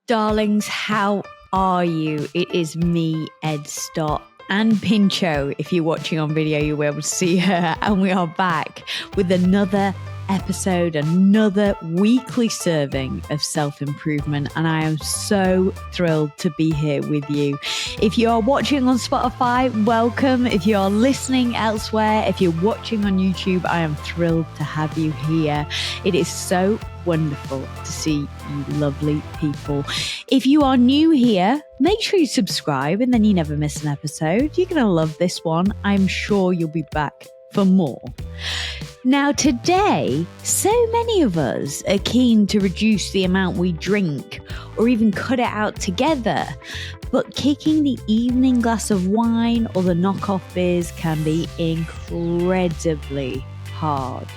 Darlings, how are you? It is me, Ed Stott, and Pincho. If you're watching on video, you'll be able to see her. And we are back with another episode, another weekly serving of self-improvement. And I am so thrilled to be here with you. If you are watching on Spotify, welcome. If you are listening elsewhere, if you're watching on YouTube, I am thrilled to have you here. It is so wonderful to see you lovely people. If you are new here, make sure you subscribe and then you never miss an episode. You're going to love this one. I'm sure you'll be back for more. Now today, so many of us are keen to reduce the amount we drink or even cut it out together. But kicking the evening glass of wine or the knockoff beers can be incredibly hard.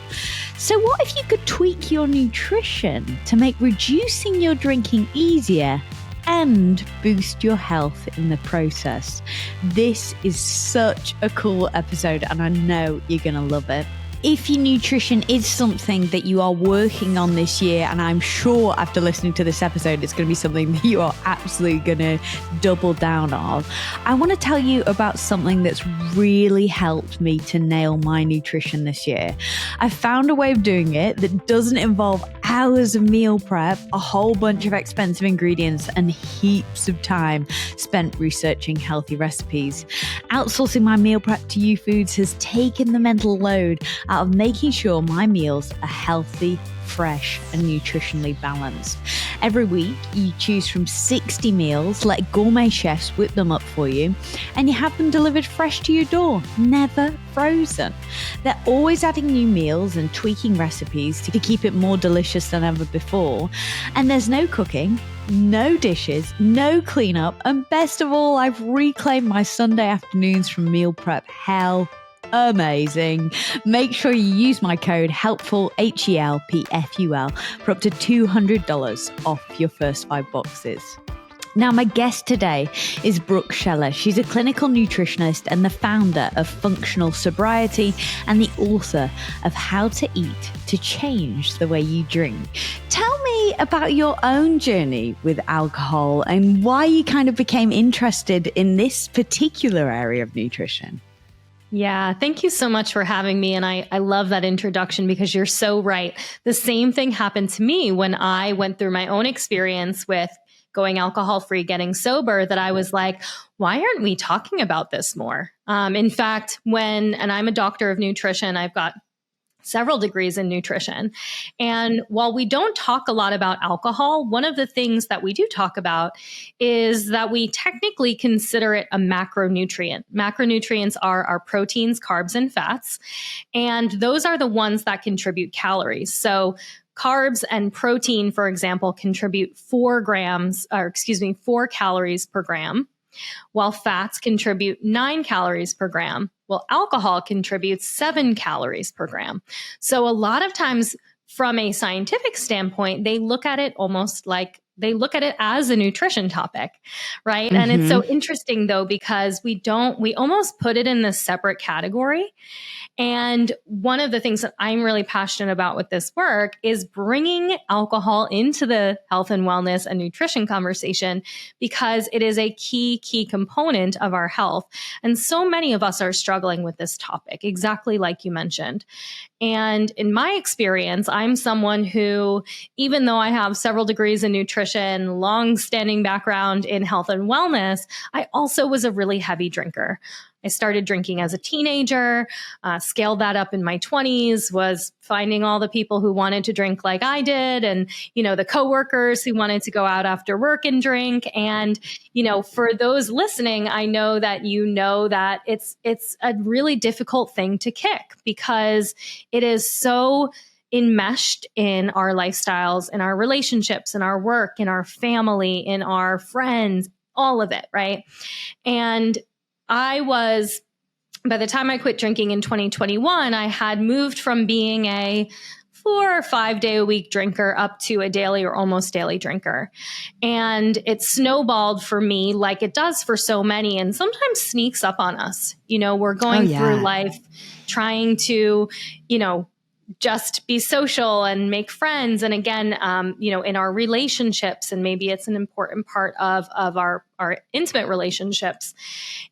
So what if you could tweak your nutrition to make reducing your drinking easier and boost your health in the process? This is such a cool episode and I know you're going to love it. If your nutrition is something that you are working on this year, and I'm sure after listening to this episode, it's going to be something that you are absolutely going to double down on, I want to tell you about something that's really helped me to nail my nutrition this year. I found a way of doing it that doesn't involve hours of meal prep, a whole bunch of expensive ingredients, and heaps of time spent researching healthy recipes. Outsourcing my meal prep to Youfoodz has taken the mental load out of making sure my meals are healthy, fresh, and nutritionally balanced. Every week, you choose from 60 meals, let gourmet chefs whip them up for you, and you have them delivered fresh to your door, never frozen. They're always adding new meals and tweaking recipes to keep it more delicious than ever before. And there's no cooking, no dishes, no cleanup, and best of all, I've reclaimed my Sunday afternoons from meal prep hell. Amazing. Make sure you use my code HELPFUL, HELPFUL, for up to $200 off your first 5 boxes. Now, my guest today is Brooke Scheller. She's a clinical nutritionist and the founder of Functional Sobriety and the author of How to Eat to Change the Way You Drink. Tell me about your own journey with alcohol and why you kind of became interested in this particular area of nutrition. Yeah, thank you so much for having me. And I love that introduction because you're so right. The same thing happened to me when I went through my own experience with going alcohol-free, getting sober, that I was like, why aren't we talking about this more? In fact, and I'm a doctor of nutrition, I've got several degrees in nutrition. And while we don't talk a lot about alcohol, one of the things that we do talk about is that we technically consider it a macronutrient. Macronutrients are our proteins, carbs, and fats. And those are the ones that contribute calories. So carbs and protein, for example, contribute 4 calories per gram, while fats contribute 9 calories per gram. Well, alcohol contributes 7 calories per gram. So a lot of times from a scientific standpoint, they look at it as a nutrition topic, right? Mm-hmm. And it's so interesting though, because we almost put it in this separate category. And one of the things that I'm really passionate about with this work is bringing alcohol into the health and wellness and nutrition conversation, because it is a key component of our health. And so many of us are struggling with this topic, exactly like you mentioned. And in my experience, I'm someone who, even though I have several degrees in nutrition, long-standing background in health and wellness, I also was a really heavy drinker. I started drinking as a teenager, scaled that up in my 20s, was finding all the people who wanted to drink like I did, and, the coworkers who wanted to go out after work and drink. And, for those listening, I know that that it's a really difficult thing to kick, because it is so enmeshed in our lifestyles, in our relationships, in our work, in our family, in our friends, all of it, right? And by the time I quit drinking in 2021, I had moved from being a 4 or 5 day a week drinker up to a daily or almost daily drinker. And it snowballed for me like it does for so many, and sometimes sneaks up on us. We're going through life trying to, just be social and make friends. And again, in our relationships, and maybe it's an important part of our intimate relationships.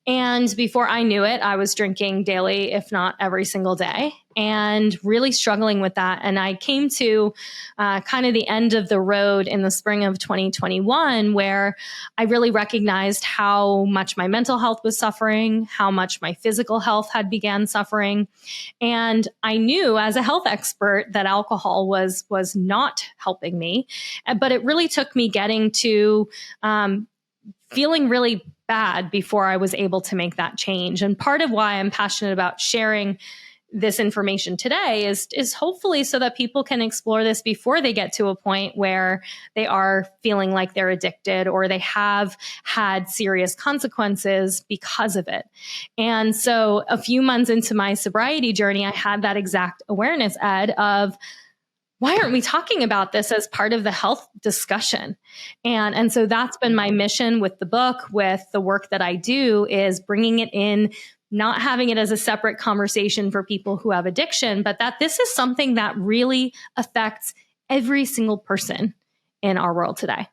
And before I knew it, I was drinking daily, if not every single day, and really struggling with that. And I came to kind of the end of the road in the spring of 2021, where I really recognized how much my mental health was suffering, how much my physical health had began suffering. And I knew as a health expert that alcohol was not helping me. But it really took me getting to feeling really bad before I was able to make that change. And part of why I'm passionate about sharing this information today is hopefully so that people can explore this before they get to a point where they are feeling like they're addicted or they have had serious consequences because of it. And so a few months into my sobriety journey, I had that exact awareness, Ed, of why aren't we talking about this as part of the health discussion? And so that's been my mission with the book, with the work that I do, is bringing it in, not having it as a separate conversation for people who have addiction, but that this is something that really affects every single person in our world today.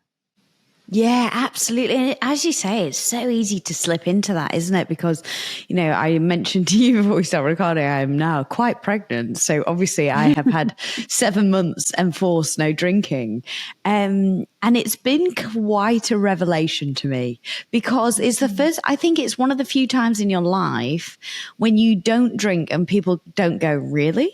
Yeah, absolutely. And as you say, it's so easy to slip into that, isn't it? Because, I mentioned to you before we started recording, I am now quite pregnant. So obviously I have had 7 months enforced no drinking. And it's been quite a revelation to me, because it's I think it's one of the few times in your life when you don't drink and people don't go, really?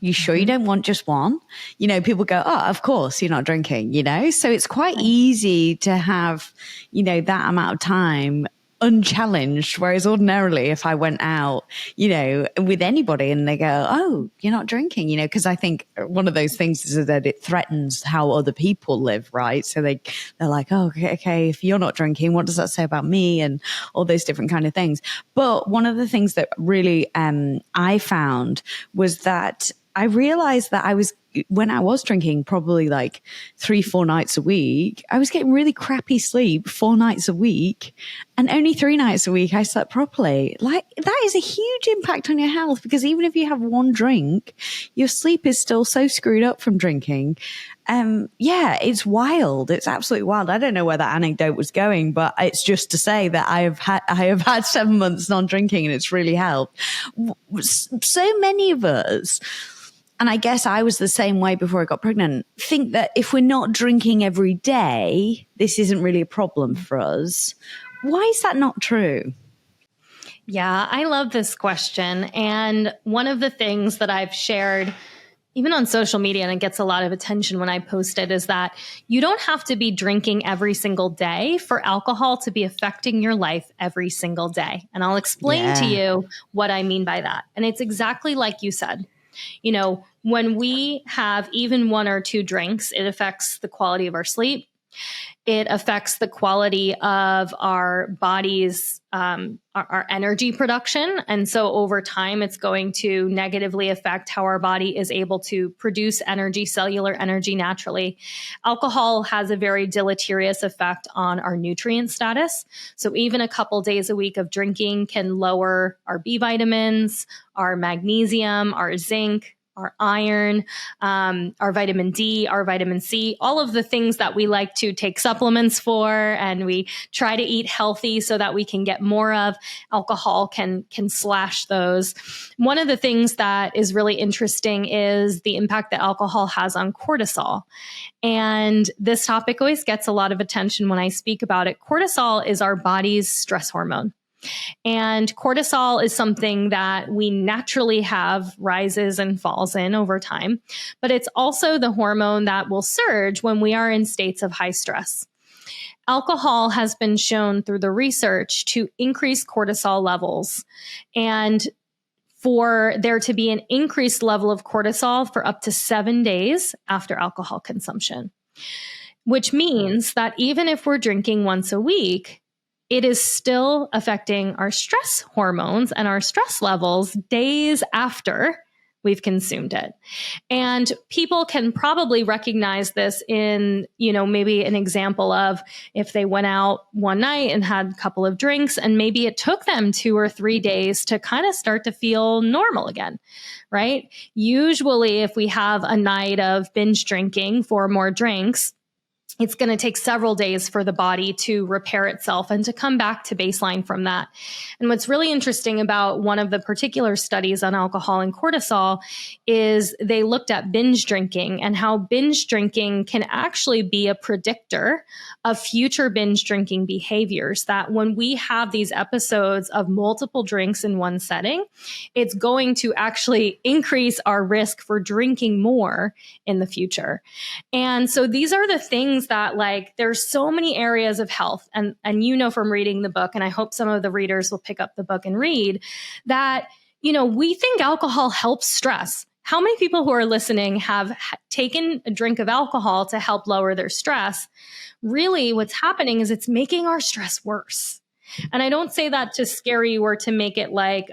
You sure you don't want just one? People go, oh, of course you're not drinking, So it's quite easy to have, that amount of time unchallenged. Whereas ordinarily if I went out, with anybody and they go, oh, you're not drinking, because I think one of those things is that it threatens how other people live, right? So they're like, oh, okay, if you're not drinking, what does that say about me? And all those different kind of things. But one of the things that really I found was that I realized that when I was drinking probably like 3-4 nights a week, I was getting really crappy sleep 4 nights a week, and only 3 nights a week I slept properly. Like, that is a huge impact on your health, because even if you have one drink, your sleep is still so screwed up from drinking. It's wild. It's absolutely wild. I don't know where that anecdote was going, but it's just to say that I have had 7 months non-drinking, and it's really helped. So many of us, and I guess I was the same way before I got pregnant, think that if we're not drinking every day, this isn't really a problem for us. Why is that not true? Yeah, I love this question. And one of the things that I've shared, even on social media, and it gets a lot of attention when I post it, is that you don't have to be drinking every single day for alcohol to be affecting your life every single day. And I'll explain to you what I mean by that. And it's exactly like you said. When we have even 1 or 2 drinks, it affects the quality of our sleep. It affects the quality of our body's, our energy production. And so over time, it's going to negatively affect how our body is able to produce energy, cellular energy naturally. Alcohol has a very deleterious effect on our nutrient status. So even a couple days a week of drinking can lower our B vitamins, our magnesium, our zinc, our iron, our vitamin D, our vitamin C, all of the things that we like to take supplements for, and we try to eat healthy so that we can get more of. Alcohol can slash those. One of the things that is really interesting is the impact that alcohol has on cortisol. And this topic always gets a lot of attention when I speak about it. Cortisol is our body's stress hormone. And cortisol is something that we naturally have rises and falls in over time, but it's also the hormone that will surge when we are in states of high stress. Alcohol has been shown through the research to increase cortisol levels, and for there to be an increased level of cortisol for up to 7 days after alcohol consumption, which means that even if we're drinking once a week, it is still affecting our stress hormones and our stress levels days after we've consumed it. And people can probably recognize this in, maybe an example of if they went out one night and had a couple of drinks, and maybe it took them 2 or 3 days to kind of start to feel normal again, right? Usually, if we have a night of binge drinking, 4 more drinks, it's going to take several days for the body to repair itself and to come back to baseline from that. And what's really interesting about one of the particular studies on alcohol and cortisol is they looked at binge drinking and how binge drinking can actually be a predictor of future binge drinking behaviors. That when we have these episodes of multiple drinks in one setting, it's going to actually increase our risk for drinking more in the future. And so these are the things that, like, there's so many areas of health, and from reading the book, and I hope some of the readers will pick up the book and read that, we think alcohol helps stress. How many people who are listening have taken a drink of alcohol to help lower their stress? Really, what's happening is it's making our stress worse. And I don't say that to scare you or to make it like,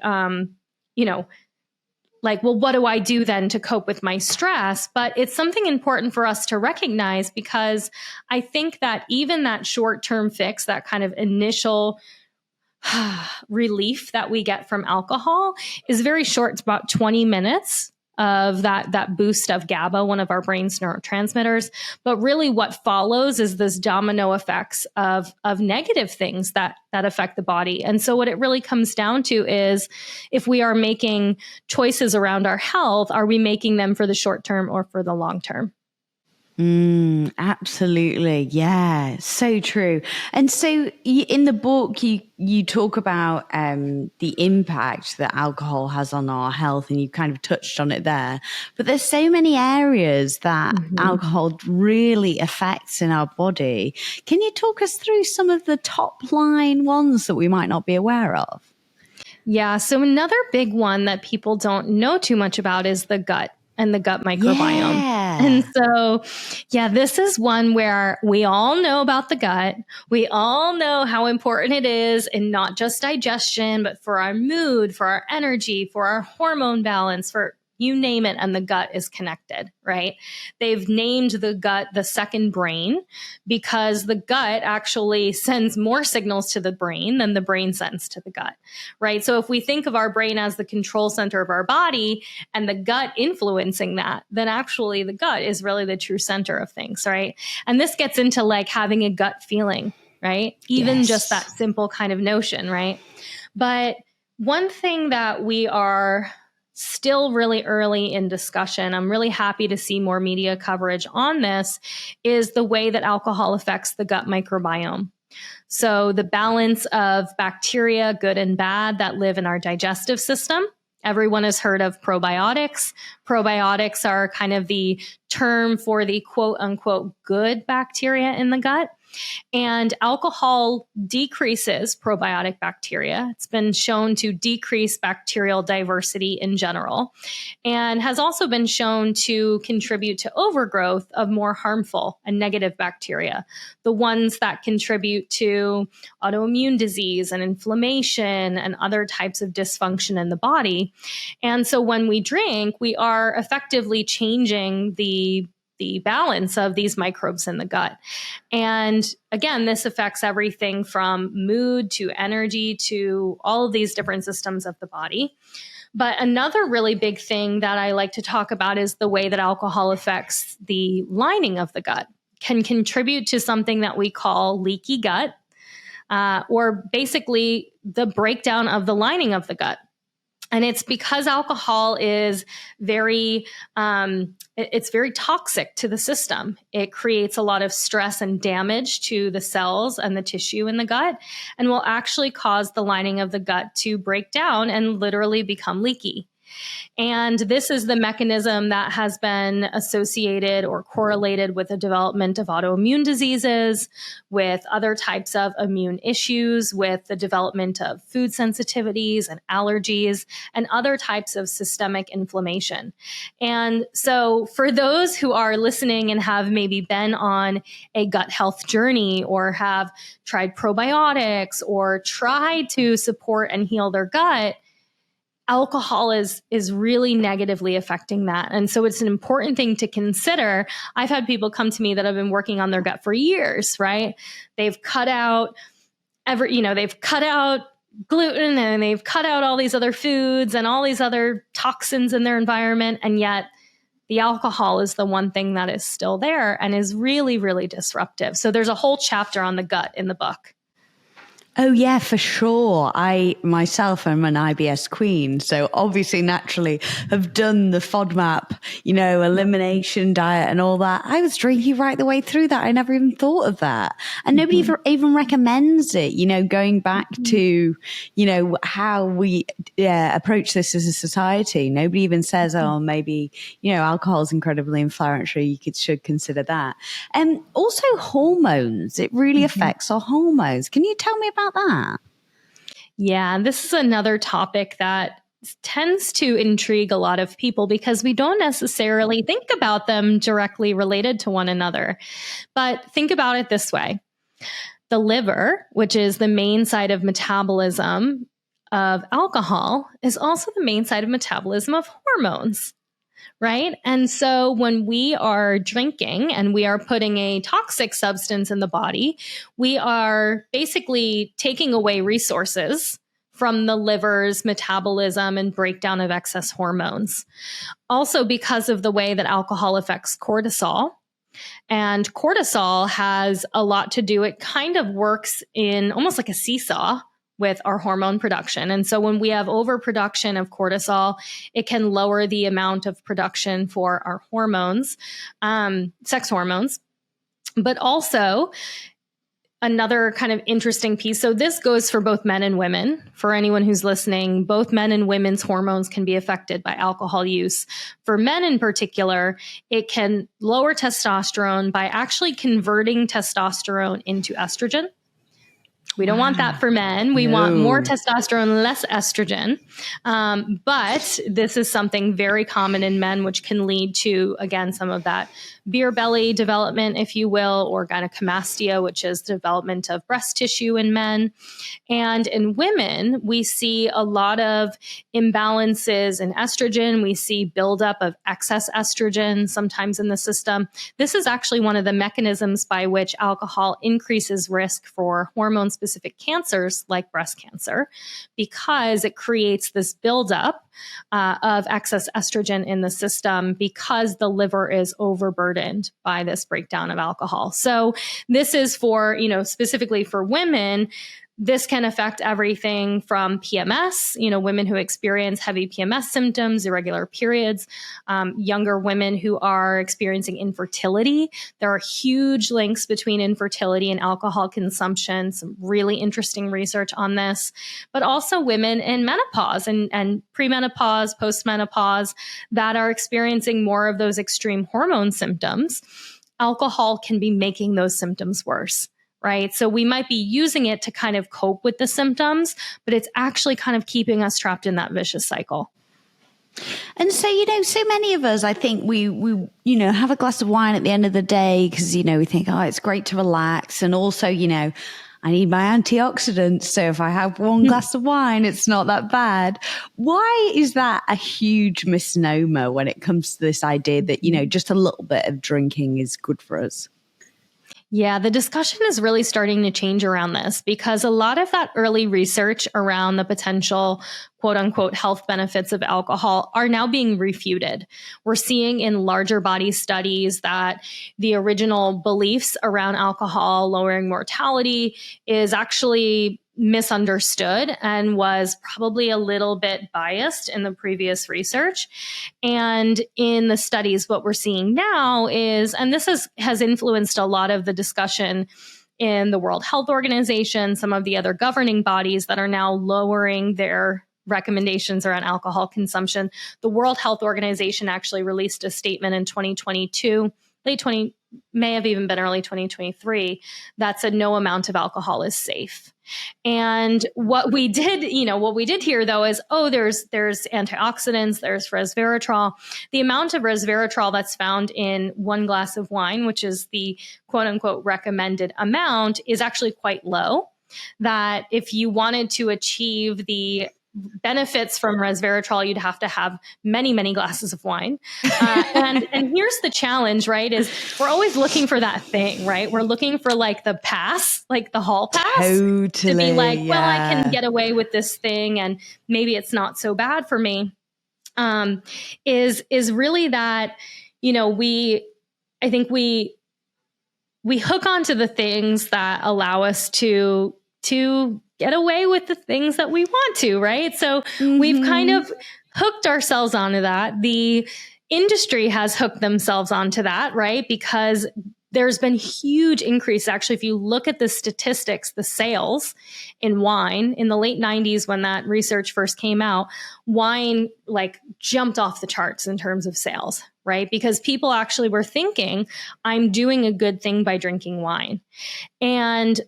well, what do I do then to cope with my stress? But it's something important for us to recognize, because I think that even that short-term fix, that kind of initial relief that we get from alcohol is very short. It's about 20 minutes of that boost of GABA, one of our brain's neurotransmitters. But really what follows is this domino effects of negative things that affect the body. And so what it really comes down to is, if we are making choices around our health, are we making them for the short term or for the long term? Absolutely. Yeah, so true. And so in the book, you talk about the impact that alcohol has on our health, and you kind of touched on it there. But there's so many areas that alcohol really affects in our body. Can you talk us through some of the top line ones that we might not be aware of? Yeah. So another big one that people don't know too much about is the gut and the gut microbiome. Yeah. And so, this is one where we all know about the gut. We all know how important it is in not just digestion, but for our mood, for our energy, for our hormone balance, for you name it, and the gut is connected, right? They've named the gut the second brain because the gut actually sends more signals to the brain than the brain sends to the gut, right? So if we think of our brain as the control center of our body and the gut influencing that, then actually the gut is really the true center of things, right? And this gets into like having a gut feeling, right? Even just that simple kind of notion, right? But one thing that we are still really early in discussion, I'm really happy to see more media coverage on this, is the way that alcohol affects the gut microbiome. So the balance of bacteria, good and bad, that live in our digestive system. Everyone has heard of probiotics. Probiotics are kind of the term for the quote unquote good bacteria in the gut. And alcohol decreases probiotic bacteria. It's been shown to decrease bacterial diversity in general, and has also been shown to contribute to overgrowth of more harmful and negative bacteria, the ones that contribute to autoimmune disease and inflammation and other types of dysfunction in the body. And so when we drink, we are effectively changing the balance of these microbes in the gut. And again, this affects everything from mood to energy to all of these different systems of the body. But another really big thing that I like to talk about is the way that alcohol affects the lining of the gut, can contribute to something that we call leaky gut, or basically the breakdown of the lining of the gut. And it's because alcohol is it's very toxic to the system. It creates a lot of stress and damage to the cells and the tissue in the gut, and will actually cause the lining of the gut to break down and literally become leaky. And this is the mechanism that has been associated or correlated with the development of autoimmune diseases, with other types of immune issues, with the development of food sensitivities and allergies, and other types of systemic inflammation. And so for those who are listening and have maybe been on a gut health journey, or have tried probiotics, or tried to support and heal their gut, alcohol is really negatively affecting that. And so it's an important thing to consider. I've had people come to me that have been working on their gut for years, right? They've cut out they've cut out gluten and they've cut out all these other foods and all these other toxins in their environment. And yet the alcohol is the one thing that is still there and is really, really disruptive. So there's a whole chapter on the gut in the book. Oh, yeah, for sure. I myself am an IBS queen. So obviously, naturally, have done the FODMAP, elimination diet and all that. I was drinking right the way through that. I never even thought of that. And nobody even recommends it, going back to, how we approach this as a society. Nobody even says, oh, maybe, alcohol is incredibly inflammatory. You should consider that. And also hormones. It really affects our hormones. Can you tell me about that? Yeah, this is another topic that tends to intrigue a lot of people because we don't necessarily think about them directly related to one another. But think about it this way. The liver, which is the main site of metabolism of alcohol, is also the main site of metabolism of hormones. Right? And so when we are drinking and we are putting a toxic substance in the body, we are basically taking away resources from the liver's metabolism and breakdown of excess hormones. Also, because of the way that alcohol affects cortisol. And cortisol has a lot to do, it kind of works in almost like a seesaw with our hormone production. And so when we have overproduction of cortisol, it can lower the amount of production for our hormones, sex hormones. But also another kind of interesting piece. So this goes for both men and women. For anyone who's listening, both men and women's hormones can be affected by alcohol use. For men in particular, it can lower testosterone by actually converting testosterone into estrogen. We don't want that for men. We want more testosterone, less estrogen. But this is something very common in men, which can lead to, again, some of that beer belly development, if you will, or gynecomastia, which is development of breast tissue in men. And in women, we see a lot of imbalances in estrogen. We see buildup of excess estrogen sometimes in the system. This is actually one of the mechanisms by which alcohol increases risk for hormone-specific cancers like breast cancer, because it creates this buildup of excess estrogen in the system because the liver is overburdened by this breakdown of alcohol. So this is for, specifically for women. This can affect everything from PMS, women who experience heavy PMS symptoms, irregular periods, younger women who are experiencing infertility. There are huge links between infertility and alcohol consumption, some really interesting research on this, but also women in menopause and premenopause, postmenopause that are experiencing more of those extreme hormone symptoms. Alcohol can be making those symptoms worse. Right? So we might be using it to kind of cope with the symptoms, but it's actually kind of keeping us trapped in that vicious cycle. And so, so many of us, I think we have a glass of wine at the end of the day because, we think, oh, it's great to relax. And also, I need my antioxidants. So if I have one glass of wine, it's not that bad. Why is that a huge misnomer when it comes to this idea that, just a little bit of drinking is good for us? Yeah, the discussion is really starting to change around this because a lot of that early research around the potential quote unquote health benefits of alcohol are now being refuted. We're seeing in larger body studies that the original beliefs around alcohol lowering mortality is actually misunderstood and was probably a little bit biased in the previous research. And in the studies, what we're seeing now is, and this has influenced a lot of the discussion in the World Health Organization, some of the other governing bodies that are now lowering their recommendations around alcohol consumption. The World Health Organization actually released a statement in 2022, may have even been early 2023, that said no amount of alcohol is safe. And what we did here though is, there's antioxidants, there's resveratrol. The amount of resveratrol that's found in one glass of wine, which is the quote unquote recommended amount, is actually quite low. That if you wanted to achieve the benefits from resveratrol, you'd have to have many, many glasses of wine. And here's the challenge, right? Is we're always looking for that thing, right? We're looking for like the pass, like the hall pass, Totally, to be like, well, I yeah. can get away with this thing, and maybe it's not so bad for me. Is really that, I think we hook onto the things that allow us to get away with the things that we want to, right? So we've kind of hooked ourselves onto that. The industry has hooked themselves onto that, right? Because there's been huge increase. Actually, if you look at the statistics, the sales in wine in the late 90s, when that research first came out, wine like jumped off the charts in terms of sales, right? Because people actually were thinking, I'm doing a good thing by drinking wine. And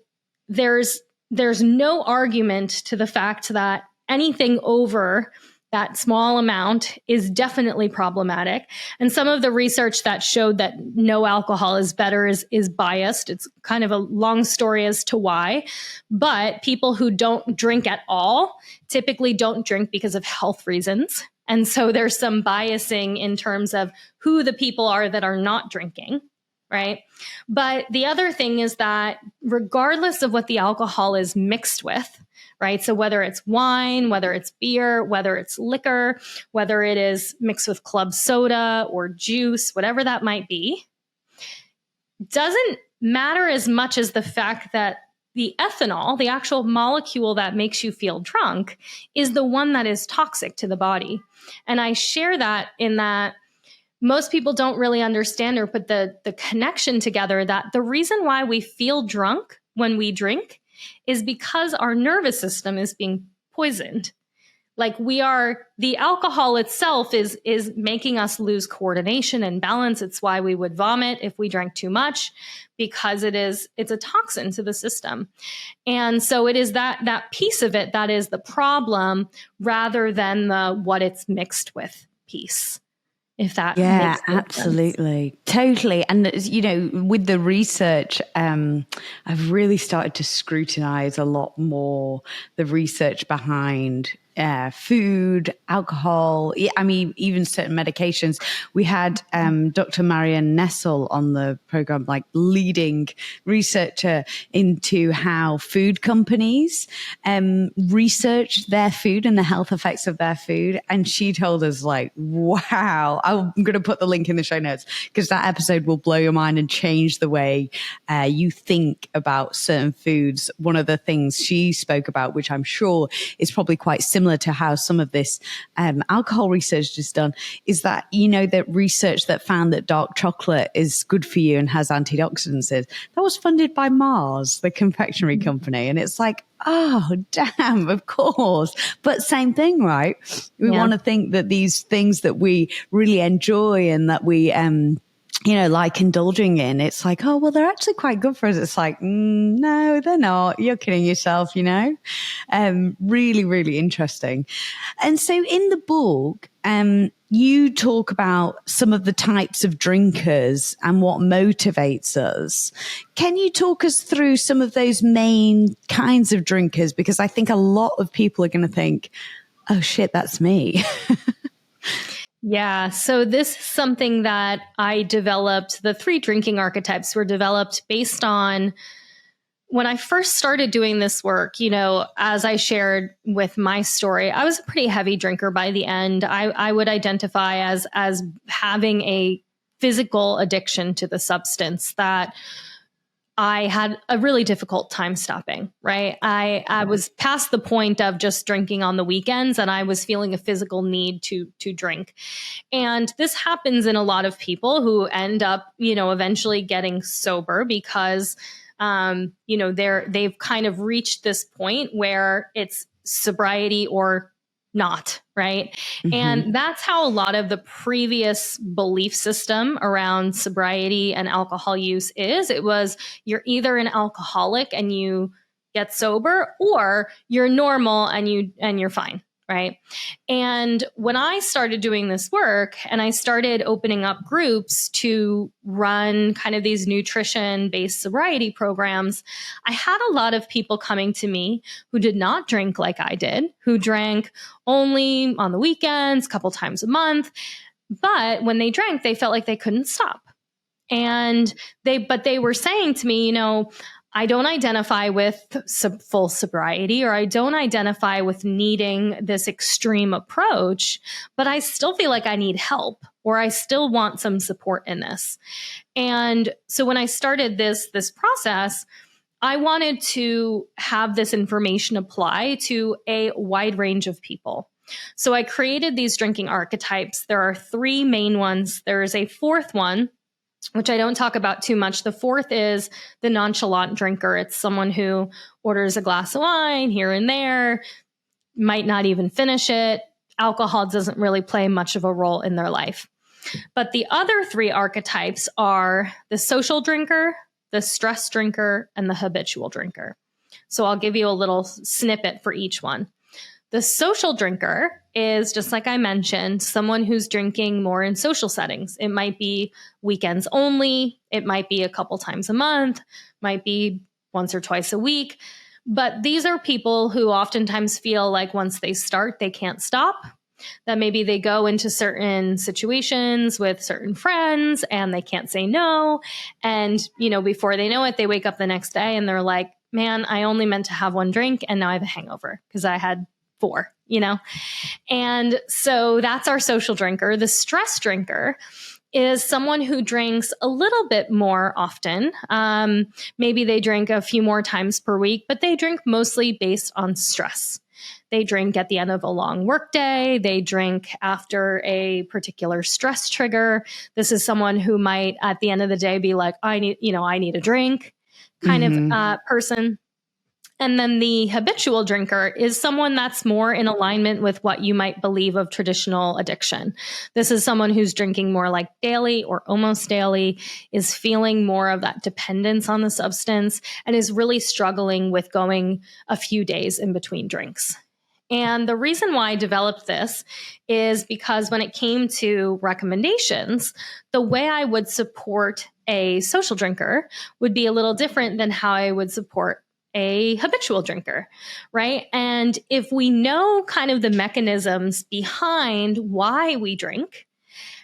there's no argument to the fact that anything over that small amount is definitely problematic. And some of the research that showed that no alcohol is better is biased. It's kind of a long story as to why. But people who don't drink at all typically don't drink because of health reasons. And so there's some biasing in terms of who the people are that are not drinking. Right. But the other thing is that regardless of what the alcohol is mixed with, right? So whether it's wine, whether it's beer, whether it's liquor, whether it is mixed with club soda or juice, whatever that might be, doesn't matter as much as the fact that the ethanol, the actual molecule that makes you feel drunk, is the one that is toxic to the body. And I share that in that most people don't really understand or put the connection together that the reason why we feel drunk when we drink is because our nervous system is being poisoned. Like the alcohol itself is making us lose coordination and balance. It's why we would vomit if we drank too much, because it's a toxin to the system. And so it is that piece of it that is the problem rather than the what it's mixed with piece. If that makes absolutely. Sense. Totally. And, with the research, I've really started to scrutinize a lot more the research behind food, alcohol, I mean, even certain medications. We had Dr. Marianne Nessel on the program, like leading researcher into how food companies research their food and the health effects of their food. And she told us like, wow, I'm going to put the link in the show notes because that episode will blow your mind and change the way you think about certain foods. One of the things she spoke about, which I'm sure is probably quite similar to how some of this alcohol research is done, is that, that research that found that dark chocolate is good for you and has antioxidants, that was funded by Mars, the confectionery company. And it's like, oh, damn, of course. But same thing, right? We want to think that these things that we really enjoy and that we, like indulging in, it's like, oh, well, they're actually quite good for us. It's like, no, they're not. You're kidding yourself, really, really interesting. And so in the book, you talk about some of the types of drinkers and what motivates us. Can you talk us through some of those main kinds of drinkers? Because I think a lot of people are going to think, oh shit, that's me. Yeah. So this is something that I developed. The 3 drinking archetypes were developed based on when I first started doing this work, as I shared with my story, I was a pretty heavy drinker by the end. I would identify as having a physical addiction to the substance that I had a really difficult time stopping, right? I was past the point of just drinking on the weekends, and I was feeling a physical need to drink. And this happens in a lot of people who end up, eventually getting sober because, they've kind of reached this point where it's sobriety or not, right? Mm-hmm. And that's how a lot of the previous belief system around sobriety and alcohol use is. It was you're either an alcoholic and you get sober, or you're normal and you're fine, right? And when I started doing this work and I started opening up groups to run kind of these nutrition-based sobriety programs, I had a lot of people coming to me who did not drink like I did, who drank only on the weekends, a couple times a month. But when they drank, they felt like they couldn't stop. And they were saying to me, I don't identify with full sobriety, or I don't identify with needing this extreme approach, but I still feel like I need help, or I still want some support in this. And so when I started this process, I wanted to have this information apply to a wide range of people. So I created these drinking archetypes. There are 3 main ones. There is a 4th one, which I don't talk about too much. The 4th is the nonchalant drinker. It's someone who orders a glass of wine here and there, might not even finish it. Alcohol doesn't really play much of a role in their life. But the other 3 archetypes are the social drinker, the stress drinker, and the habitual drinker. So I'll give you a little snippet for each one. The social drinker is, just like I mentioned, someone who's drinking more in social settings. It might be weekends only. It might be a couple times a month, might be once or twice a week. But these are people who oftentimes feel like once they start, they can't stop. That maybe they go into certain situations with certain friends and they can't say no. And, before they know it, they wake up the next day and they're like, man, I only meant to have 1 drink and now I have a hangover because I had 4, And so that's our social drinker. The stress drinker is someone who drinks a little bit more often. Maybe they drink a few more times per week, but they drink mostly based on stress. They drink at the end of a long workday. They drink after a particular stress trigger. This is someone who might, at the end of the day, be like, I need a drink kind of person. And then the habitual drinker is someone that's more in alignment with what you might believe of traditional addiction. This is someone who's drinking more like daily or almost daily, is feeling more of that dependence on the substance, and is really struggling with going a few days in between drinks. And the reason why I developed this is because when it came to recommendations, the way I would support a social drinker would be a little different than how I would support a habitual drinker, right? And if we know kind of the mechanisms behind why we drink,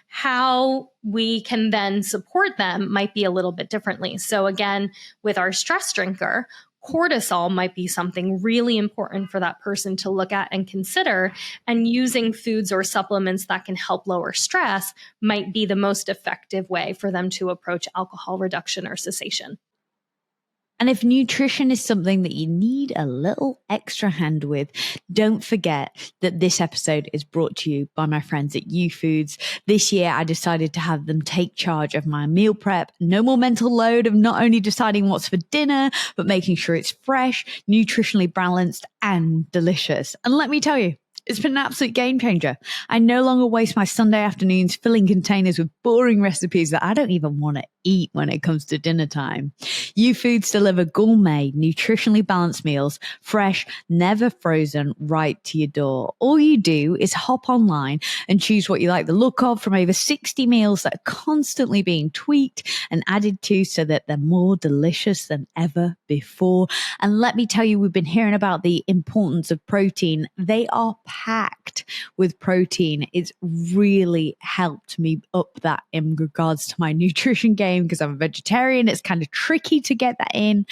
how we can then support them might be a little bit differently. So again, with our stress drinker, cortisol might be something really important for that person to look at and consider, and using foods or supplements that can help lower stress might be the most effective way for them to approach alcohol reduction or cessation. And if nutrition is something that you need a little extra hand with, don't forget that this episode is brought to you by my friends at Youfoodz. This year, I decided to have them take charge of my meal prep. No more mental load of not only deciding what's for dinner, but making sure it's fresh, nutritionally balanced, and delicious. And let me tell you, it's been an absolute game changer. I no longer waste my Sunday afternoons filling containers with boring recipes that I don't even want to eat when it comes to dinner time. Youfoodz deliver gourmet, nutritionally balanced meals, fresh, never frozen, right to your door. All you do is hop online and choose what you like the look of from over 60 meals that are constantly being tweaked and added to so that they're more delicious than ever before. And let me tell you, we've been hearing about the importance of protein. They are packed with protein. It's really helped me up that in regards to my nutrition game because I'm a vegetarian. It's kind of tricky to get that in,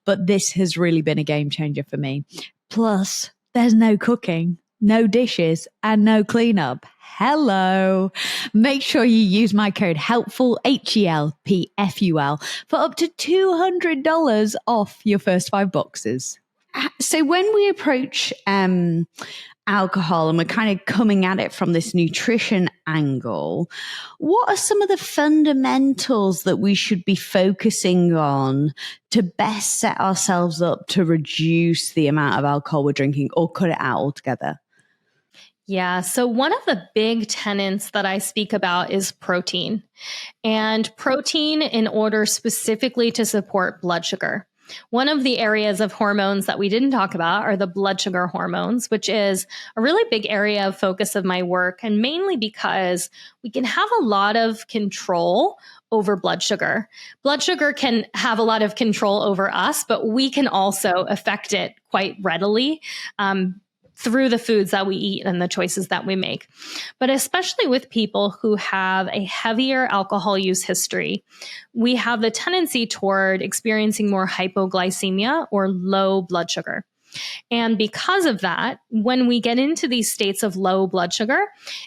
but this has really been a game changer for me. Plus, there's no cooking, no dishes, and no cleanup. Hello. Make sure you use my code HELPFUL, HELPFUL, for up to $200 off your first 5 boxes. So when we approach alcohol and we're kind of coming at it from this nutrition angle, what are some of the fundamentals that we should be focusing on to best set ourselves up to reduce the amount of alcohol we're drinking or cut it out altogether? Yeah. So one of the big tenets that I speak about is protein, and protein in order specifically to support blood sugar. One of the areas of hormones that we didn't talk about are the blood sugar hormones, which is a really big area of focus of my work, and mainly because we can have a lot of control over blood sugar. Blood sugar can have a lot of control over us, but we can also affect it quite readily through the foods that we eat and the choices that we make. But especially with people who have a heavier alcohol use history, we have the tendency toward experiencing more hypoglycemia or low blood sugar. And because of that, when we get into these states of low blood sugar,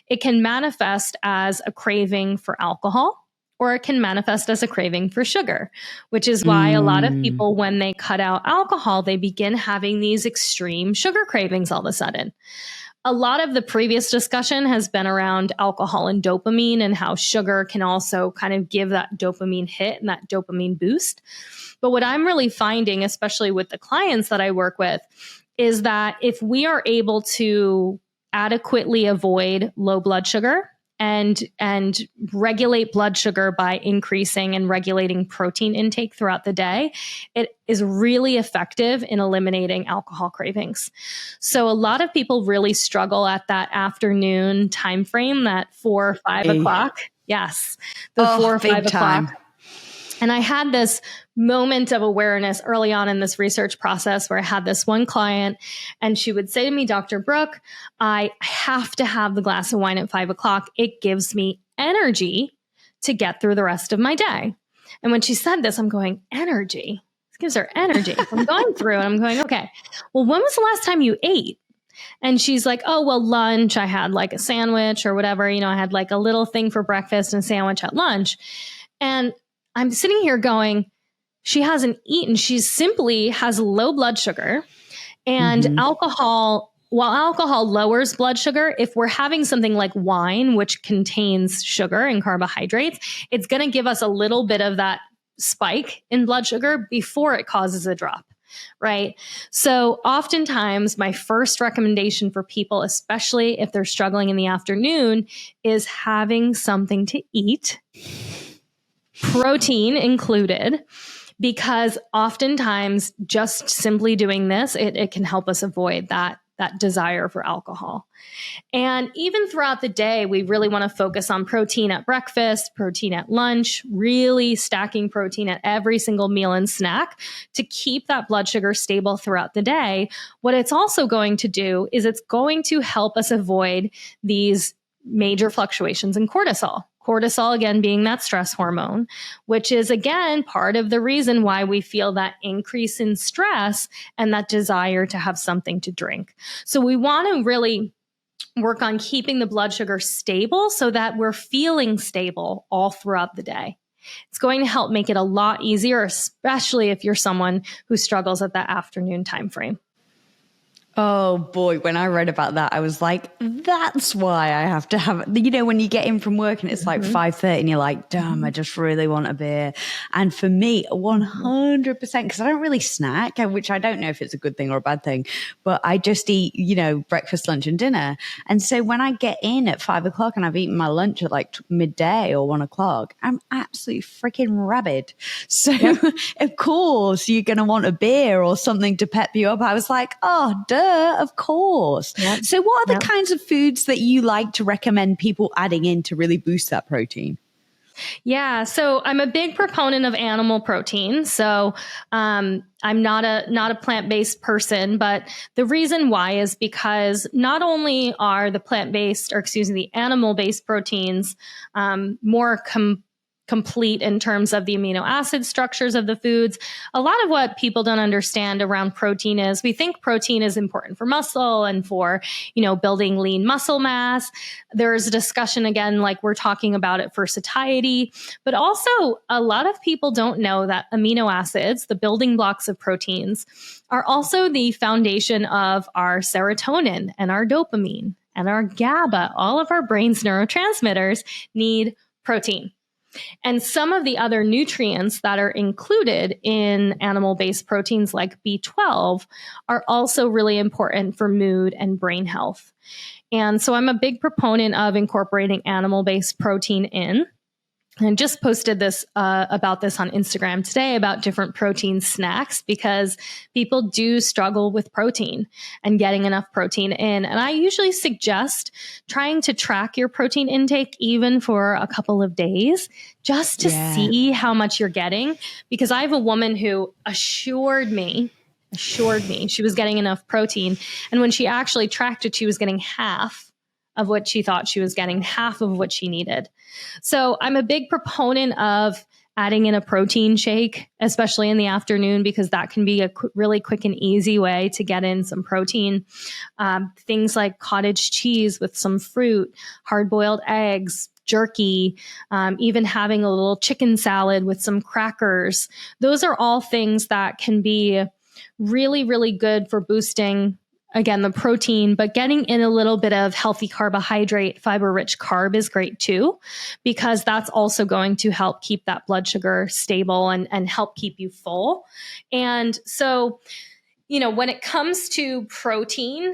it can manifest as a craving for alcohol, or it can manifest as a craving for sugar, which is why a lot of people, when they cut out alcohol, they begin having these extreme sugar cravings all of a sudden. A lot of the previous discussion has been around alcohol and dopamine and how sugar can also kind of give that dopamine hit and that dopamine boost. But what I'm really finding, especially with the clients that I work with, is that if we are able to adequately avoid low blood sugar, and regulate blood sugar by increasing and regulating protein intake throughout the day, it is really effective in eliminating alcohol cravings. So a lot of people really struggle at that afternoon time frame, that 4 or 5 o'clock. Yes, the 4 or 5 o'clock. And I had this moment of awareness early on in this research process where I had this one client, and she would say to me, Dr. Brooke, I have to have the glass of wine at 5 o'clock. It gives me energy to get through the rest of my day. And when she said this, I'm going, energy? This gives her energy. I'm going through and I'm going, okay, well, when was the last time you ate? And she's like, oh, well, lunch, I had like a sandwich or whatever. You know, I had like a little thing for breakfast and a sandwich at lunch. And I'm sitting here going, she hasn't eaten. She simply has low blood sugar, and alcohol. While alcohol lowers blood sugar, if we're having something like wine, which contains sugar and carbohydrates, it's going to give us a little bit of that spike in blood sugar before it causes a drop. Right. So oftentimes my first recommendation for people, especially if they're struggling in the afternoon, is having something to eat, protein included, because oftentimes just simply doing this, it can help us avoid that desire for alcohol. And even throughout the day, we really want to focus on protein at breakfast, protein at lunch, really stacking protein at every single meal and snack to keep that blood sugar stable throughout the day. What it's also going to do is it's going to help us avoid these major fluctuations in cortisol. Cortisol, again, being that stress hormone, which is, again, part of the reason why we feel that increase in stress and that desire to have something to drink. So we want to really work on keeping the blood sugar stable so that we're feeling stable all throughout the day. It's going to help make it a lot easier, especially if you're someone who struggles at that afternoon time frame. Oh boy, when I read about that, I was like, that's why I have to have, you know, when you get in from work and it's like 5:30 and you're like, damn, I just really want a beer. And for me, 100%, because I don't really snack, which I don't know if it's a good thing or a bad thing, but I just eat, you know, breakfast, lunch and dinner. And so when I get in at 5 o'clock and I've eaten my lunch at like midday or 1 o'clock, I'm absolutely freaking rabid. So of course you're going to want a beer or something to pep you up. I was like, oh, duh. Of course. Yep. So what are the kinds of foods that you like to recommend people adding in to really boost that protein? Yeah. So I'm a big proponent of animal protein. So I'm not a plant-based person, but the reason why is because not only are the animal-based proteins more complete in terms of the amino acid structures of the foods. A lot of what people don't understand around protein is we think protein is important for muscle and for, you know, building lean muscle mass. There's a discussion again, like we're talking about it for satiety, but also a lot of people don't know that amino acids, the building blocks of proteins, are also the foundation of our serotonin and our dopamine and our GABA. All of our brain's neurotransmitters need protein. And some of the other nutrients that are included in animal-based proteins like B12 are also really important for mood and brain health. And so I'm a big proponent of incorporating animal-based protein in. And just posted this about this on Instagram today about different protein snacks, because people do struggle with protein and getting enough protein in. And I usually suggest trying to track your protein intake even for a couple of days just to see how much you're getting. Because I have a woman who assured me she was getting enough protein. And when she actually tracked it, she was getting half of what she thought she was getting, half of what she needed. So I'm a big proponent of adding in a protein shake, especially in the afternoon, because that can be a really quick and easy way to get in some protein. Things like cottage cheese with some fruit, hard-boiled eggs, jerky, even having a little chicken salad with some crackers. Those are all things that can be really, really good for boosting, again, the protein, but getting in a little bit of healthy carbohydrate, fiber-rich carb is great too, because that's also going to help keep that blood sugar stable and help keep you full. And so, when it comes to protein,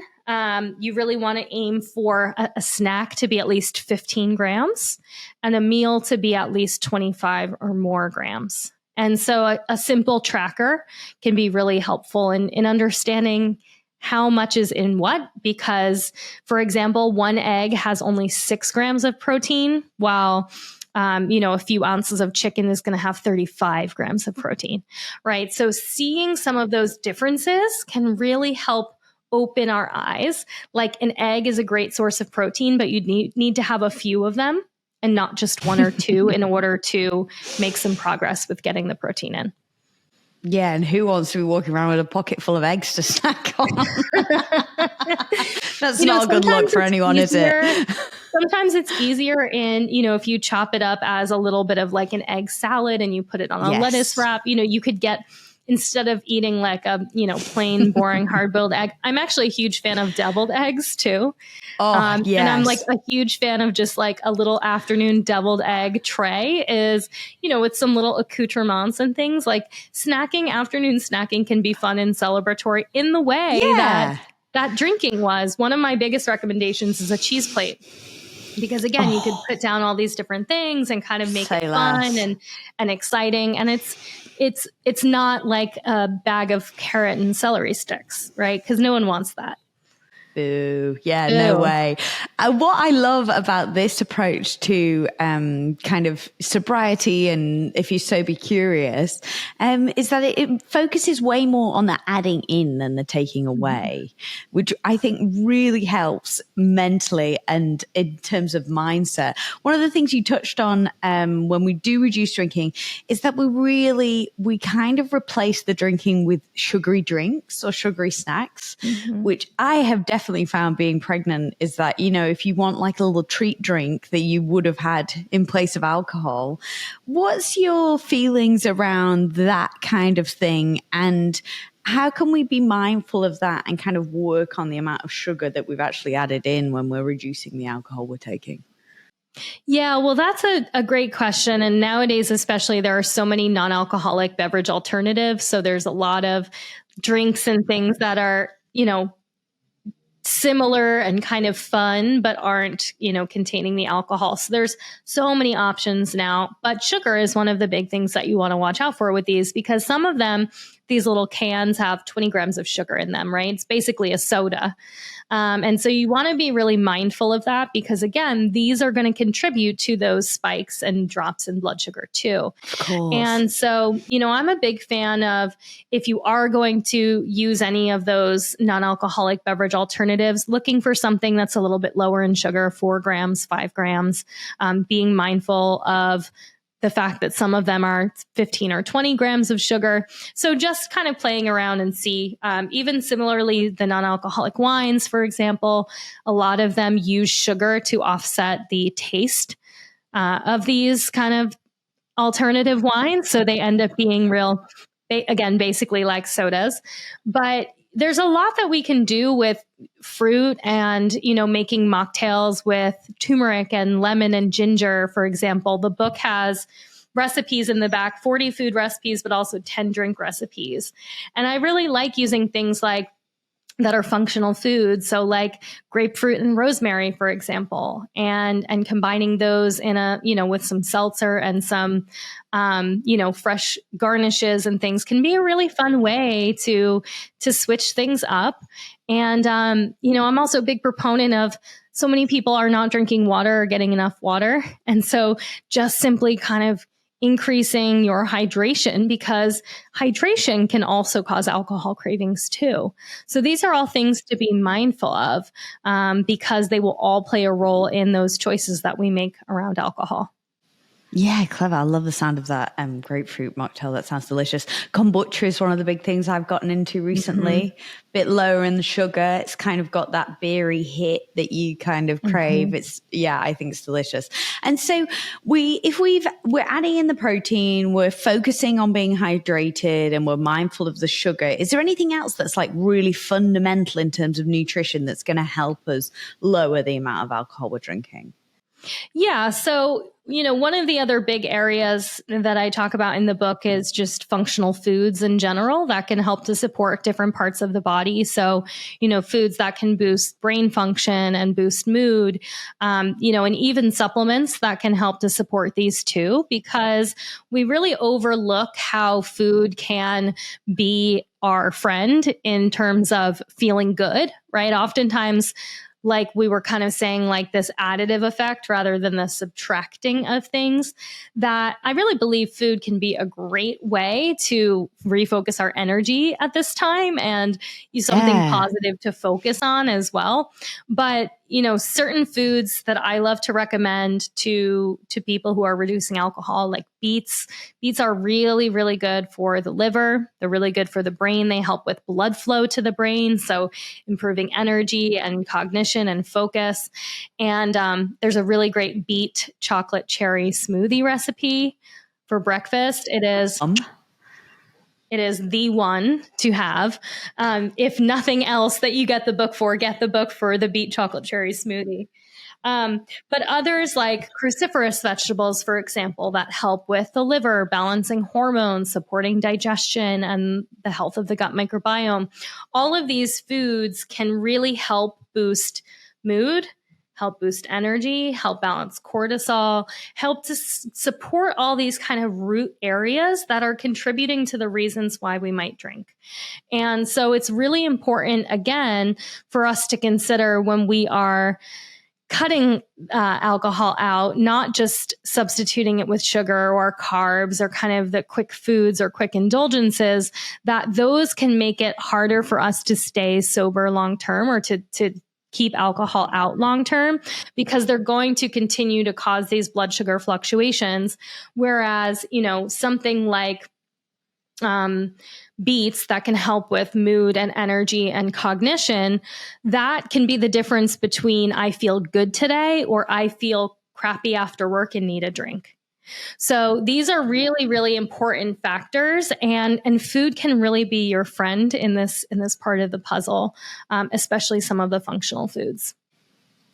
you really want to aim for a snack to be at least 15 grams and a meal to be at least 25 or more grams. And so a simple tracker can be really helpful in understanding how much is in what, because, for example, one egg has only 6 grams of protein, while, a few ounces of chicken is going to have 35 grams of protein, right? So seeing some of those differences can really help open our eyes. Like an egg is a great source of protein, but you need to have a few of them and not just one or two in order to make some progress with getting the protein in. Yeah, and who wants to be walking around with a pocket full of eggs to snack on? That's not a good look for anyone, is it? Sometimes it's easier if you chop it up as a little bit of like an egg salad and you put it on a lettuce wrap, you could get, instead of eating like a, plain, boring, hard-boiled egg. I'm actually a huge fan of deviled eggs too. And I'm like a huge fan of just like a little afternoon deviled egg tray is, with some little accoutrements and things. Like afternoon snacking can be fun and celebratory in the way that drinking was. One of my biggest recommendations is a cheese plate. Because again, you could put down all these different things and kind of make it fun and exciting. And it's not like a bag of carrot and celery sticks, right? Because no one wants that. Boo. Yeah, no way. What I love about this approach to kind of sobriety, and if you so be curious, is that it focuses way more on the adding in than the taking away, which I think really helps mentally and in terms of mindset. One of the things you touched on when we do reduce drinking is that we kind of replace the drinking with sugary drinks or sugary snacks, which I have definitely found being pregnant is that, if you want like a little treat drink that you would have had in place of alcohol, what's your feelings around that kind of thing? And how can we be mindful of that and kind of work on the amount of sugar that we've actually added in when we're reducing the alcohol we're taking? Yeah, well, that's a great question. And nowadays, especially, there are so many non-alcoholic beverage alternatives. So there's a lot of drinks and things that are, similar and kind of fun, but aren't, containing the alcohol. So there's so many options now, but sugar is one of the big things that you want to watch out for with these, because some of them, these little cans have 20 grams of sugar in them, right? It's basically a soda. And so you want to be really mindful of that, because again, these are going to contribute to those spikes and drops in blood sugar too. Of course. And so, I'm a big fan of, if you are going to use any of those non-alcoholic beverage alternatives, looking for something that's a little bit lower in sugar, 4 grams, 5 grams, being mindful of the fact that some of them are 15 or 20 grams of sugar. So just kind of playing around and see, even similarly, the non-alcoholic wines, for example, a lot of them use sugar to offset the taste of these kind of alternative wines. So they end up being basically like sodas. But there's a lot that we can do with fruit and, making mocktails with turmeric and lemon and ginger, for example. The book has recipes in the back, 40 food recipes, but also 10 drink recipes. And I really like using things like that are functional foods. So like grapefruit and rosemary, for example, and combining those in with some seltzer and some, fresh garnishes and things can be a really fun way to switch things up. And, I'm also a big proponent of so many people are not drinking water or getting enough water. And so just simply kind of increasing your hydration, because hydration can also cause alcohol cravings too. So these are all things to be mindful of, because they will all play a role in those choices that we make around alcohol. Yeah, clever. I love the sound of that grapefruit mocktail. That sounds delicious. Kombucha is one of the big things I've gotten into recently. Bit lower in the sugar. It's kind of got that beery hit that you kind of crave. I think it's delicious. And so we're adding in the protein, we're focusing on being hydrated, and we're mindful of the sugar. Is there anything else that's like really fundamental in terms of nutrition that's going to help us lower the amount of alcohol we're drinking? Yeah. So, one of the other big areas that I talk about in the book is just functional foods in general that can help to support different parts of the body. So, foods that can boost brain function and boost mood, and even supplements that can help to support these too, because we really overlook how food can be our friend in terms of feeling good, right? Oftentimes, like we were kind of saying, like this additive effect rather than the subtracting of things, that I really believe food can be a great way to refocus our energy at this time and use something positive to focus on as well. But, certain foods that I love to recommend to people who are reducing alcohol, like beets. Beets are really, really good for the liver. They're really good for the brain. They help with blood flow to the brain, so improving energy and cognition and focus. And there's a really great beet chocolate cherry smoothie recipe for breakfast. It is the one to have. If nothing else that you get the book for the beet chocolate cherry smoothie. But others like cruciferous vegetables, for example, that help with the liver, balancing hormones, supporting digestion and the health of the gut microbiome. All of these foods can really help boost mood, help boost energy, help balance cortisol, help to support all these kind of root areas that are contributing to the reasons why we might drink. And so it's really important, again, for us to consider when we are cutting alcohol out, not just substituting it with sugar or carbs or kind of the quick foods or quick indulgences, that those can make it harder for us to stay sober long term or to keep alcohol out long term, because they're going to continue to cause these blood sugar fluctuations. Whereas, something like beets that can help with mood and energy and cognition, that can be the difference between I feel good today or I feel crappy after work and need a drink. So these are really, really important factors, and food can really be your friend in this part of the puzzle, especially some of the functional foods.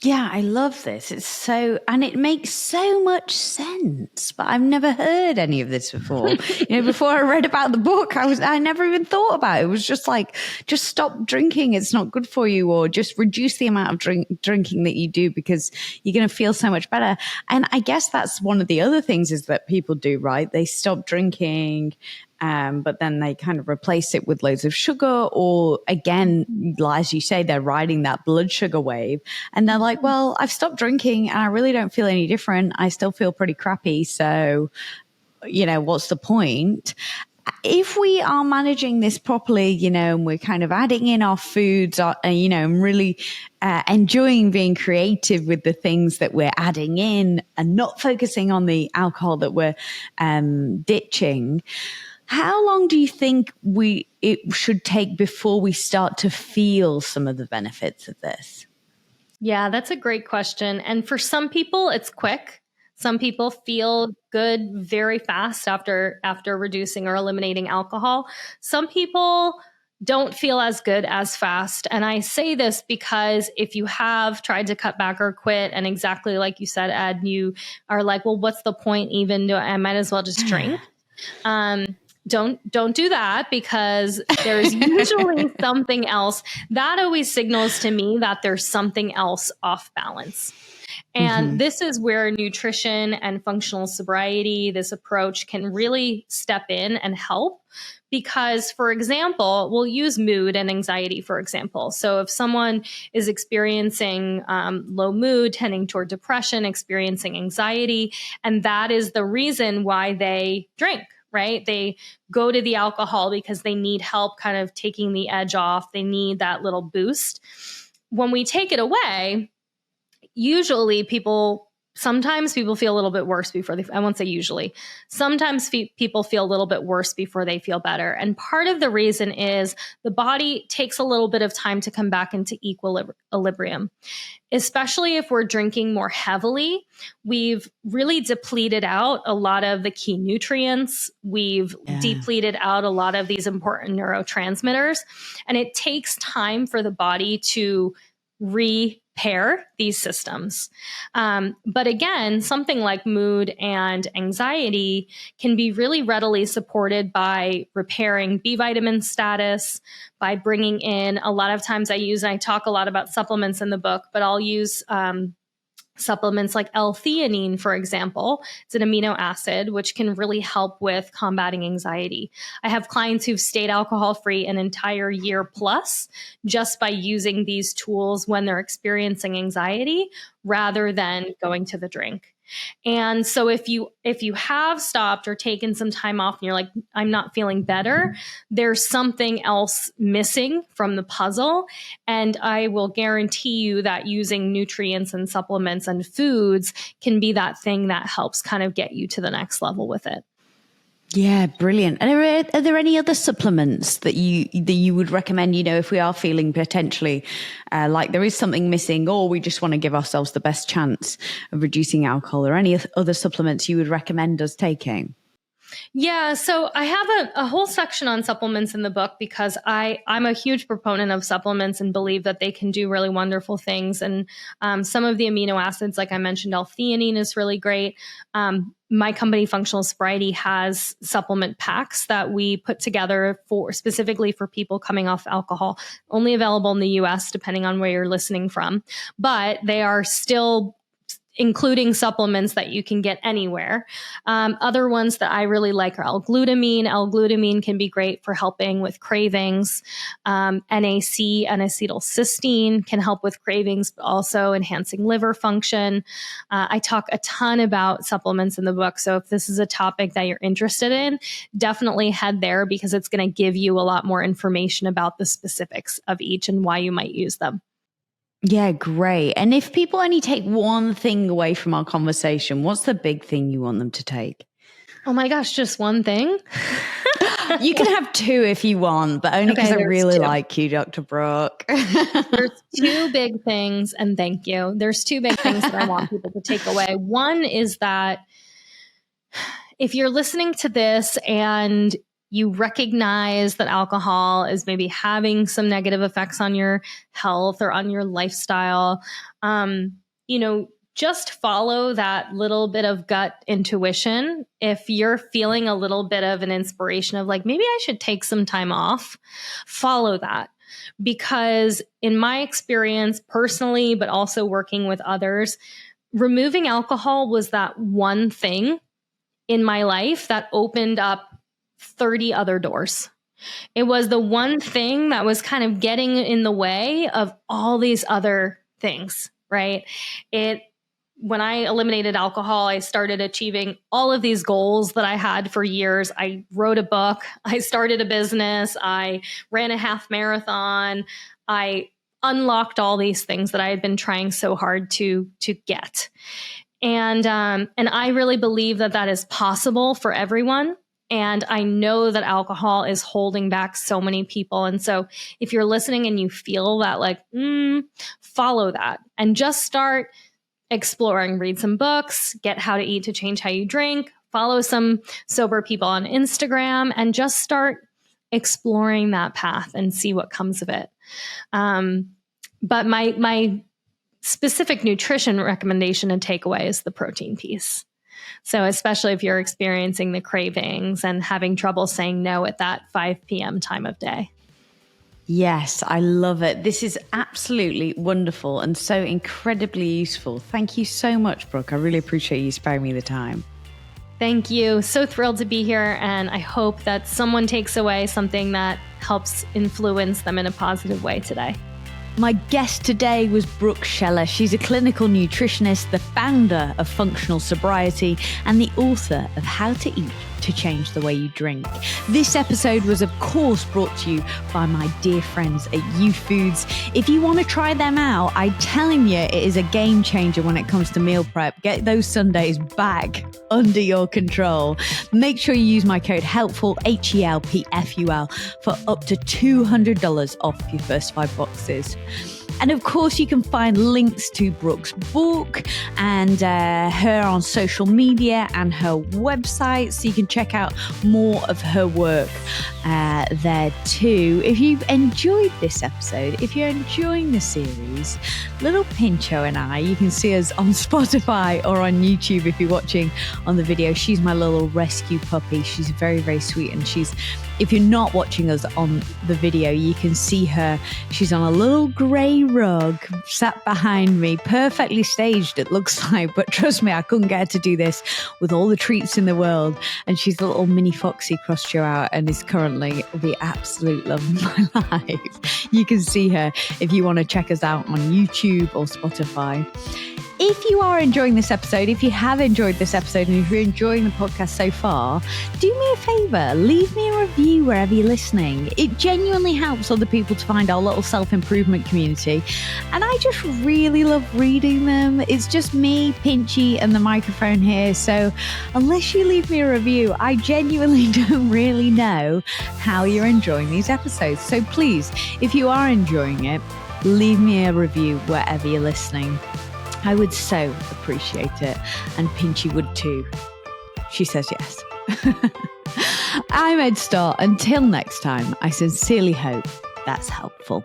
Yeah, I love this. And it makes so much sense, but I've never heard any of this before. Before I read about the book, I never even thought about it. It was just like, just stop drinking. It's not good for you, or just reduce the amount of drinking that you do because you're going to feel so much better. And I guess that's one of the other things is that people do, right? They stop drinking, but then they kind of replace it with loads of sugar, or again, as you say, they're riding that blood sugar wave and they're like, well, I've stopped drinking and I really don't feel any different. I still feel pretty crappy. So, what's the point? If we are managing this properly, and we're kind of adding in our foods, and really enjoying being creative with the things that we're adding in and not focusing on the alcohol that we're ditching, how long do you think it should take before we start to feel some of the benefits of this? Yeah, that's a great question. And for some people, it's quick. Some people feel good very fast after reducing or eliminating alcohol. Some people don't feel as good as fast. And I say this because if you have tried to cut back or quit, and exactly like you said, Ed, you are like, well, what's the point even? I might as well just drink. don't do that, because there's usually something else that always signals to me that there's something else off balance. And this is where nutrition and functional sobriety, this approach, can really step in and help. Because, for example, we'll use mood and anxiety, for example. So if someone is experiencing low mood, tending toward depression, experiencing anxiety, and that is the reason why they drink, right? They go to the alcohol because they need help kind of taking the edge off. They need that little boost. When we take it away, usually sometimes people feel a little bit worse before I won't say usually. Sometimes people feel a little bit worse before they feel better. And part of the reason is the body takes a little bit of time to come back into equilibrium. Especially if we're drinking more heavily, we've really depleted out a lot of the key nutrients. We've depleted out a lot of these important neurotransmitters. And it takes time for the body to repair these systems. But again, something like mood and anxiety can be really readily supported by repairing B vitamin status, by bringing in, a lot of times I talk a lot about supplements in the book, but I'll use supplements like L-theanine, for example. It's an amino acid, which can really help with combating anxiety. I have clients who've stayed alcohol-free an entire year plus just by using these tools when they're experiencing anxiety rather than going to the drink. And so if you have stopped or taken some time off and you're like, I'm not feeling better, there's something else missing from the puzzle. And I will guarantee you that using nutrients and supplements and foods can be that thing that helps kind of get you to the next level with it. Yeah, brilliant. And are there any other supplements that you would recommend, if we are feeling potentially like there is something missing, or we just want to give ourselves the best chance of reducing alcohol, or any other supplements you would recommend us taking? Yeah, so I have a whole section on supplements in the book, because I'm a huge proponent of supplements and believe that they can do really wonderful things. And some of the amino acids, like I mentioned, L-theanine is really great. My company, Functional Sobriety, has supplement packs that we put together specifically for people coming off alcohol, only available in the US, depending on where you're listening from. But they are still including supplements that you can get anywhere. Other ones that I really like are L-glutamine. L-glutamine can be great for helping with cravings. NAC, N-acetylcysteine, can help with cravings, but also enhancing liver function. I talk a ton about supplements in the book. So if this is a topic that you're interested in, definitely head there, because it's going to give you a lot more information about the specifics of each and why you might use them. Yeah, great. And if people only take one thing away from our conversation, what's the big thing you want them to take? Oh my gosh, just one thing? You can have two if you want, but only because I really two. like you, Dr. Brooke. There's two big things, and thank you. There's two big things that I want people to take away. One is that if you're listening to this and you recognize that alcohol is maybe having some negative effects on your health or on your lifestyle, just follow that little bit of gut intuition. If you're feeling a little bit of an inspiration of like, maybe I should take some time off, follow that. Because in my experience personally, but also working with others, removing alcohol was that one thing in my life that opened up 30 other doors. It was the one thing that was kind of getting in the way of all these other things, right? When I eliminated alcohol, I started achieving all of these goals that I had for years. I wrote a book. I started a business. I ran a half marathon. I unlocked all these things that I had been trying so hard to get. And I really believe that is possible for everyone. And I know that alcohol is holding back so many people. And so if you're listening and you feel that like, follow that and just start exploring, read some books, get How to Eat to Change How You Drink, follow some sober people on Instagram, and just start exploring that path and see what comes of it. But my specific nutrition recommendation and takeaway is the protein piece. So especially if you're experiencing the cravings and having trouble saying no at that 5 p.m. time of day. Yes, I love it. This is absolutely wonderful and so incredibly useful. Thank you so much, Brooke. I really appreciate you sparing me the time. Thank you. So thrilled to be here. And I hope that someone takes away something that helps influence them in a positive way today. My guest today was Brooke Scheller. She's a clinical nutritionist, the founder of Functional Sobriety, and the author of How to Eat to Change the Way You Drink. This episode was, of course, brought to you by my dear friends at Youfoodz. If you want to try them out, I'm telling you, it is a game changer when it comes to meal prep. Get those Sundays back under your control. Make sure you use my code HELPFUL, HELPFUL, for up to $200 off your first 5 boxes. And of course, you can find links to Brooke's book and her on social media and her website, so you can check out more of her work there too. If you've enjoyed this episode, if you're enjoying the series, little Pincho and I, you can see us on Spotify or on YouTube if you're watching on the video. She's my little rescue puppy. She's very, very sweet, and if you're not watching us on the video, you can see her. She's on a little grey rug sat behind me, perfectly staged, it looks like. But trust me, I couldn't get her to do this with all the treats in the world. And she's a little mini foxy crossed you out and is currently the absolute love of my life. You can see her if you want to check us out on YouTube or Spotify. If you are enjoying this episode, if you have enjoyed this episode, and if you're enjoying the podcast so far, do me a favor, leave me a review wherever you're listening. It genuinely helps other people to find our little self-improvement community. And I just really love reading them. It's just me, Pinchy, and the microphone here. So unless you leave me a review, I genuinely don't really know how you're enjoying these episodes. So please, if you are enjoying it, leave me a review wherever you're listening. I would so appreciate it, and Pinchy would too. She says yes. I'm Ed Stott. Until next time, I sincerely hope that's helpful.